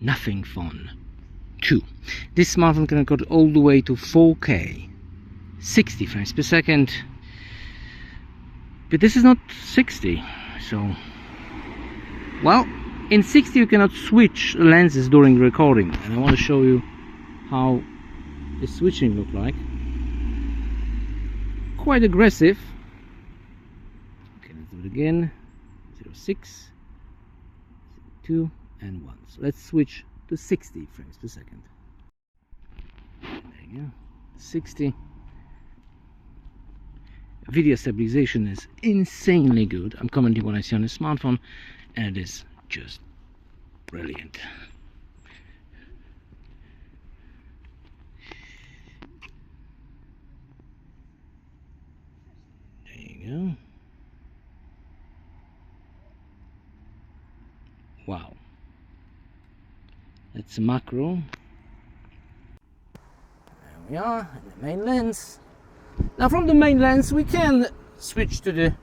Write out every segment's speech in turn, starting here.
Nothing Phone 2. This smartphone can record all the way to 4K, 60 frames per second, but this is not 60, so, well, in 60 you cannot switch lenses during recording, and I want to show you how the switching look like. Quite aggressive. Okay, let's do it again. 06, 2 and 1. So let's switch to 60 frames per second. There you go. 60. Video stabilization is insanely good. I'm commenting what I see on the smartphone, and it is just brilliant. There you go. Wow. That's a macro. There we are, in the main lens. Now from the main lens we can switch to the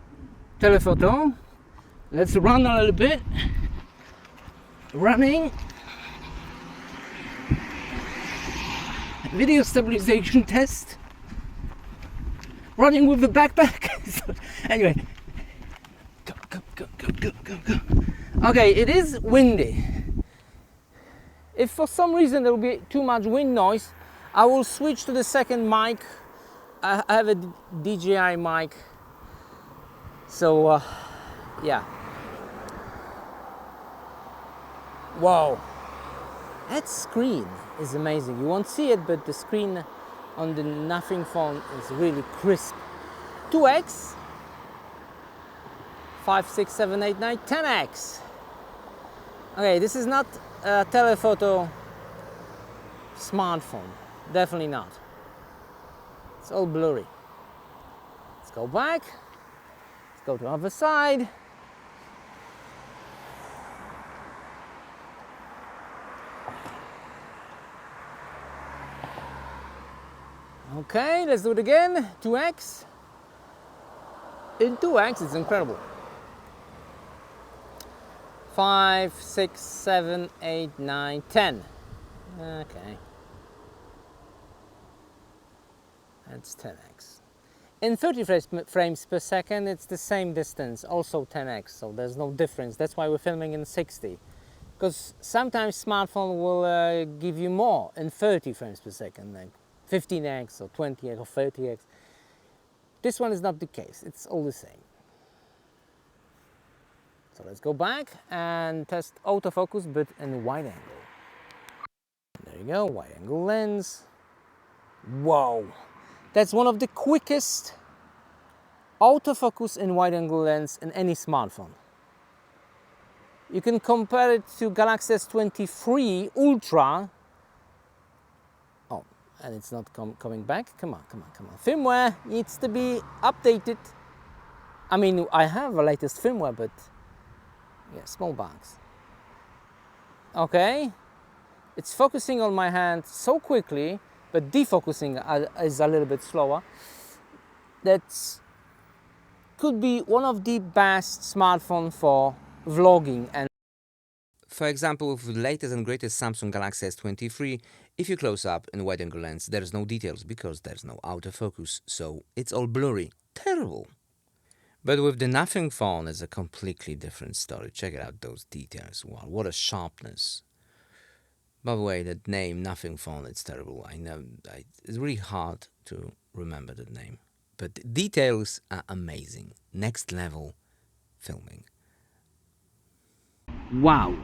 telephoto. Let's run a little bit. Running. Video stabilization test. Running with the backpack. So, anyway. Go. Okay, it is windy. If for some reason there will be too much wind noise, I will switch to the second mic. I have a DJI mic, so yeah. Wow, that screen is amazing. You won't see it, but the screen on the Nothing Phone is really crisp. 2x, 5, 6, 7, 8, 9, 10x. Okay, this is not a telephoto smartphone, definitely not. It's all blurry. Let's go back. Let's go to the other side. Okay, let's do it again. 2x. In 2x, it's incredible. 5, 6, 7, 8, 9, 10. Okay. That's 10x. In 30 frames per second, it's the same distance, also 10x, so there's no difference. That's why we're filming in 60. Because sometimes smartphone will give you more in 30 frames per second, like 15x or 20x or 30x. This one is not the case, it's all the same. So let's go back and test autofocus, but in wide angle. There you go, wide angle lens. Whoa! That's one of the quickest autofocus in wide angle lens in any smartphone. You can compare it to Galaxy S23 Ultra. Oh, and it's not coming back. Come on. Firmware needs to be updated. I mean, I have a latest firmware, but yeah, small bugs. Okay, it's focusing on my hand so quickly, but defocusing is a little bit slower. That could be one of the best smartphones for vlogging. And for example, with the latest and greatest Samsung Galaxy S23, if you close up in wide angle lens, there's no details because there's no autofocus, so it's all blurry. Terrible. But with the Nothing Phone, it's a completely different story. Check it out, those details. Wow, what a sharpness. By the way, that name, Nothing Phone, it's terrible. I know it's really hard to remember that name. But the details are amazing. Next level filming. Wow,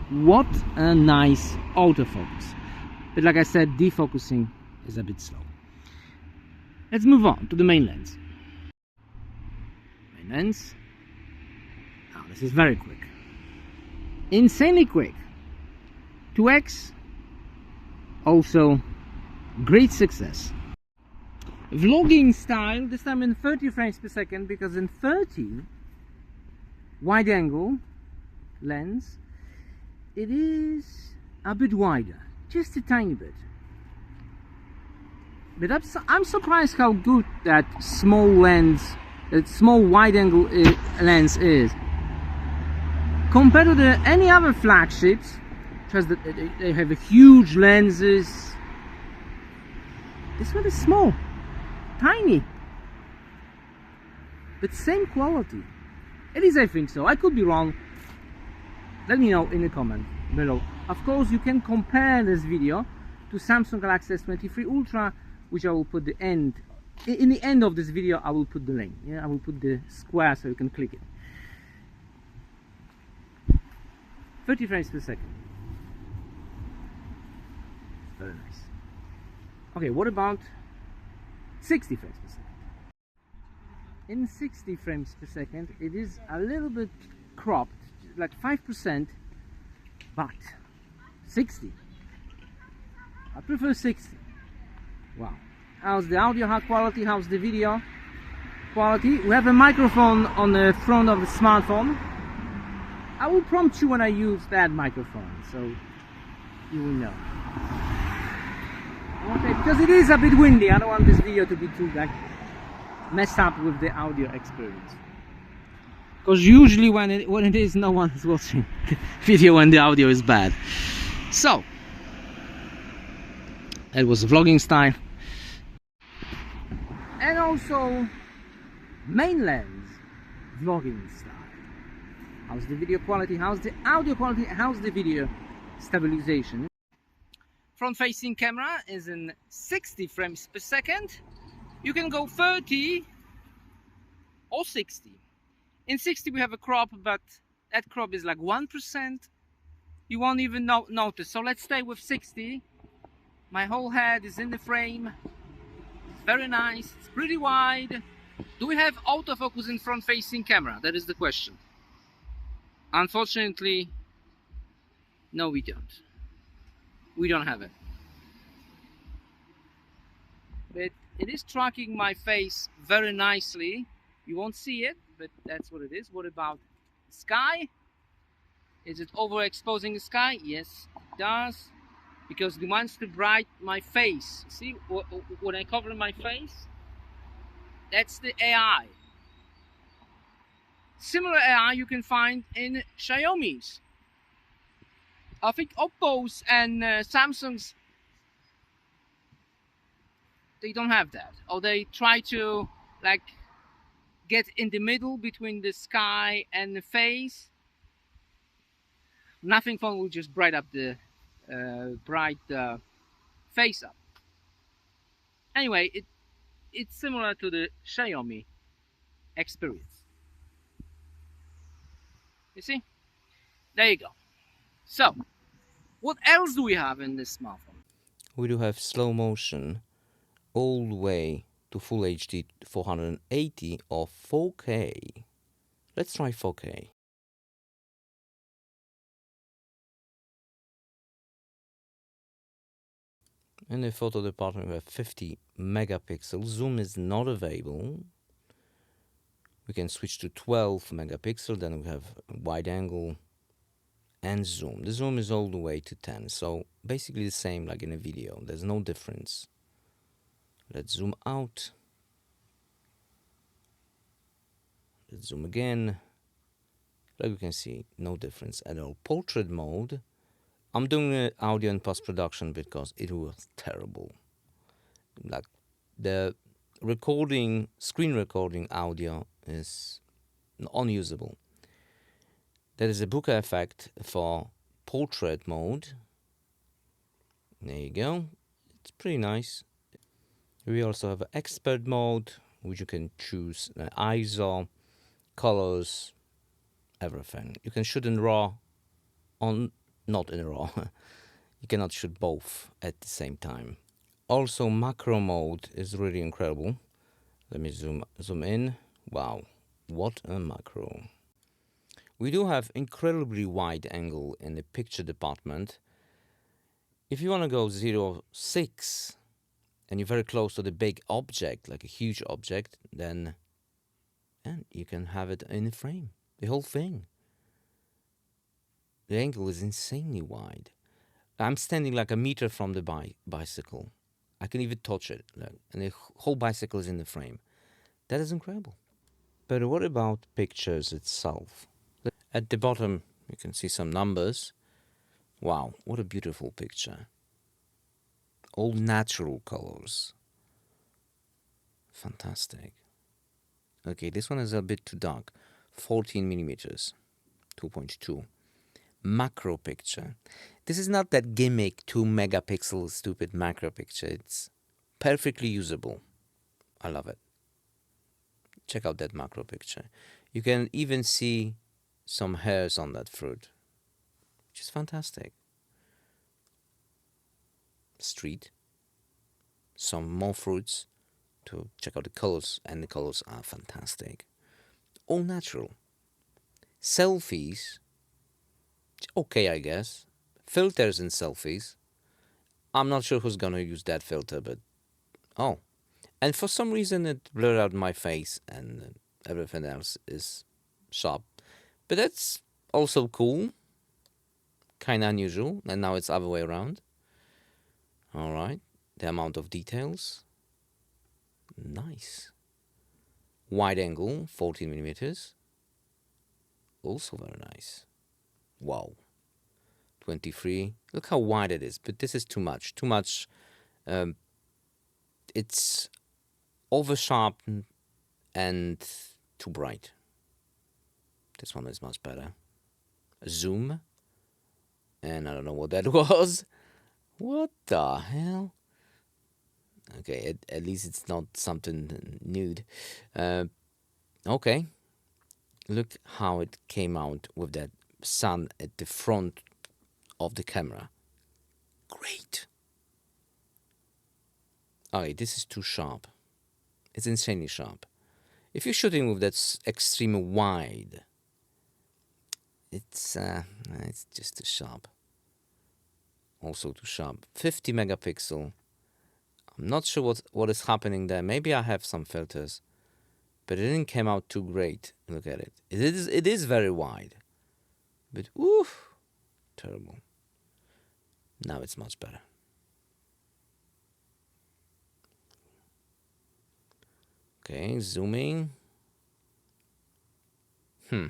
what a nice autofocus. But like I said, defocusing is a bit slow. Let's move on to the main lens. Main lens. Now this is very quick. Insanely quick. 2x, also great success. Vlogging style, this time in 30 frames per second, because in 30 wide angle lens, it is a bit wider, just a tiny bit. But I'm surprised how good that small lens, that small wide angle lens is. Compared to any other flagships, Just that they have a huge lenses. This one is small, tiny, but same quality. At least I think so. I could be wrong. Let me know in the comment below. Of course, you can compare this video to Samsung Galaxy S23 Ultra, which I will put the end. In the end of this video, I will put the link. Yeah, I will put the square so you can click it. 30 frames per second. Very nice. Okay, what about 60 frames per second? In 60 frames per second, it is a little bit cropped, like 5%, but 60. I prefer 60. Wow. How's the audio quality? How's the video quality? We have a microphone on the front of the smartphone. I will prompt you when I use that microphone, so you will know. Okay, because it is a bit windy, I don't want this video to be too like messed up with the audio experience. Because usually when it is, no one is watching the video when the audio is bad. So it was vlogging style, and also main lens vlogging style. How's the video quality? How's the audio quality? How's the video stabilization? Front facing camera is in 60 frames per second. You can go 30 or 60. In 60 we have a crop, but that crop is like 1%. You won't even notice. So let's stay with 60. My whole head is in the frame. It's very nice. It's pretty wide. Do we have autofocus in front facing camera? That is the question. Unfortunately, no, we don't. We don't have it. But it is tracking my face very nicely. You won't see it, but that's what it is. What about the sky? Is it overexposing the sky? Yes, it does. Because it wants to brighten my face. See, when I cover my face, that's the AI. Similar AI you can find in Xiaomi's. I think Oppo's and Samsung's, they don't have that. Or they try to like get in the middle between the sky and the face. Nothing phone will just bright up the face up. Anyway, it's similar to the Xiaomi experience. You see? There you go. So, what else do we have in this smartphone? We do have slow motion all the way to Full HD 480 or 4K. Let's try 4K. In the photo department we have 50 megapixels. Zoom is not available. We can switch to 12 megapixel, then we have wide angle and zoom. The zoom is all the way to 10, so basically the same like in a video. There's no difference. Let's zoom out. Let's zoom again. Like you can see, no difference at all. Portrait mode. I'm doing audio in post-production because it was terrible. Like the recording, screen recording audio is unusable. There is a bokeh effect for portrait mode. There you go. It's pretty nice. We also have expert mode, which you can choose ISO, colors, everything. You can shoot in RAW, not in RAW. You cannot shoot both at the same time. Also, macro mode is really incredible. Let me zoom in. Wow, what a macro. We do have incredibly wide angle in the picture department. If you want to go 0.6 and you're very close to the big object, like a huge object, then you can have it in a frame, the whole thing. The angle is insanely wide. I'm standing like a meter from the bicycle. I can even touch it, and the whole bicycle is in the frame. That is incredible. But what about pictures itself? At the bottom, you can see some numbers. Wow, what a beautiful picture. All natural colors. Fantastic. Okay, this one is a bit too dark. 14 millimeters, 2.2. Macro picture. This is not that gimmick 2 megapixel stupid macro picture. It's perfectly usable. I love it. Check out that macro picture. You can even see some hairs on that fruit, which is fantastic. Street, some more fruits to check out the colors, and the colors are fantastic. All natural. Selfies, okay, I guess. Filters in selfies. I'm not sure who's gonna use that filter, but oh. And for some reason it blurred out my face and everything else is sharp. But that's also cool. Kinda unusual. And now it's other way around. Alright. The amount of details. Nice. Wide angle, 14 millimeters. Also very nice. Wow. 23. Look how wide it is, but this is too much. Too much. It's over sharp and too bright. This one is much better. Zoom. And I don't know what that was. What the hell? Okay, at least it's not something nude. Okay. Look how it came out with that sun at the front of the camera. Great. Okay, this is too sharp. It's insanely sharp. If you're shooting with that extreme wide, it's just too sharp. Also too sharp. 50 megapixel. I'm not sure what is happening there. Maybe I have some filters, but it didn't come out too great. Look at it. It is very wide, but oof, terrible. Now it's much better. Okay, zooming. I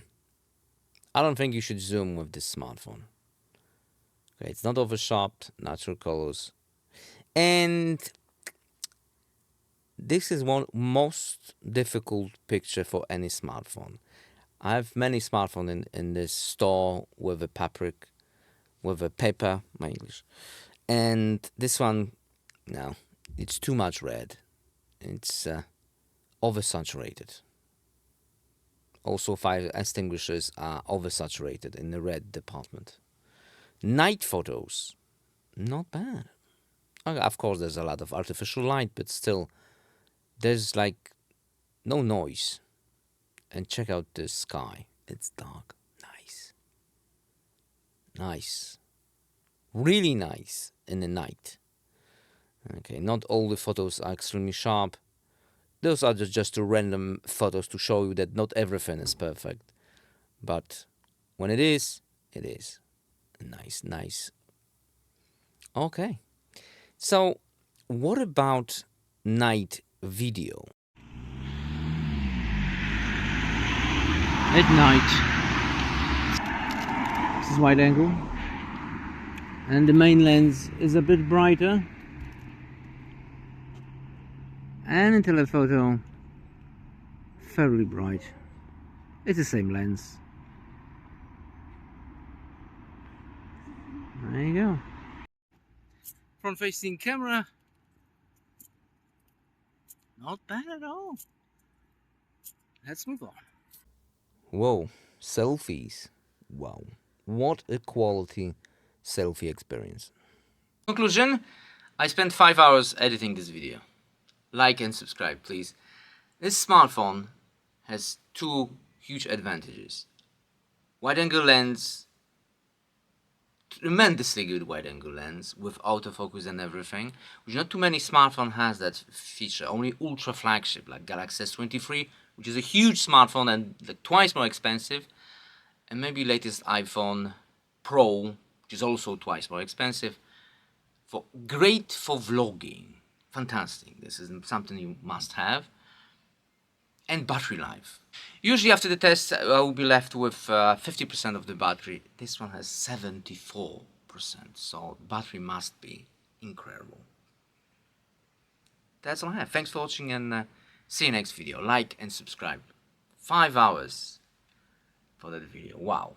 don't think you should zoom with this smartphone. Okay, it's not over sharp, natural colors. And this is one most difficult picture for any smartphone. I have many smartphones in this store with a paper, my English. And this one, no, it's too much red. It's oversaturated. Also, fire extinguishers are oversaturated in the red department. Night photos, not bad. Okay, of course, there's a lot of artificial light, but still, there's like no noise. And check out the sky. It's dark. Nice. Nice. Really nice in the night. Okay, not all the photos are extremely sharp. Those are just random photos to show you that not everything is perfect. But when it is, it is. Nice, nice. Okay. So, what about night video? At night. This is wide angle. And the main lens is a bit brighter. And in telephoto, fairly bright. It's the same lens. There you go. Front facing camera, not bad at all. Let's move on. Whoa, selfies. Wow. What a quality selfie experience. Conclusion, I spent 5 hours editing this video. Like and subscribe, please. This smartphone has two huge advantages. Wide-angle lens, tremendously good wide-angle lens with autofocus and everything, which not too many smartphone has that feature. Only ultra flagship like Galaxy S23, which is a huge smartphone and like twice more expensive, and maybe latest iPhone Pro, which is also twice more expensive. Great for vlogging. Fantastic. This is something you must have. And battery life. Usually after the test I will be left with 50% of the battery. This one has 74. so battery must be incredible. That's all I have. Thanks for watching, and see you next video. Like and subscribe. 5 hours for that video. Wow.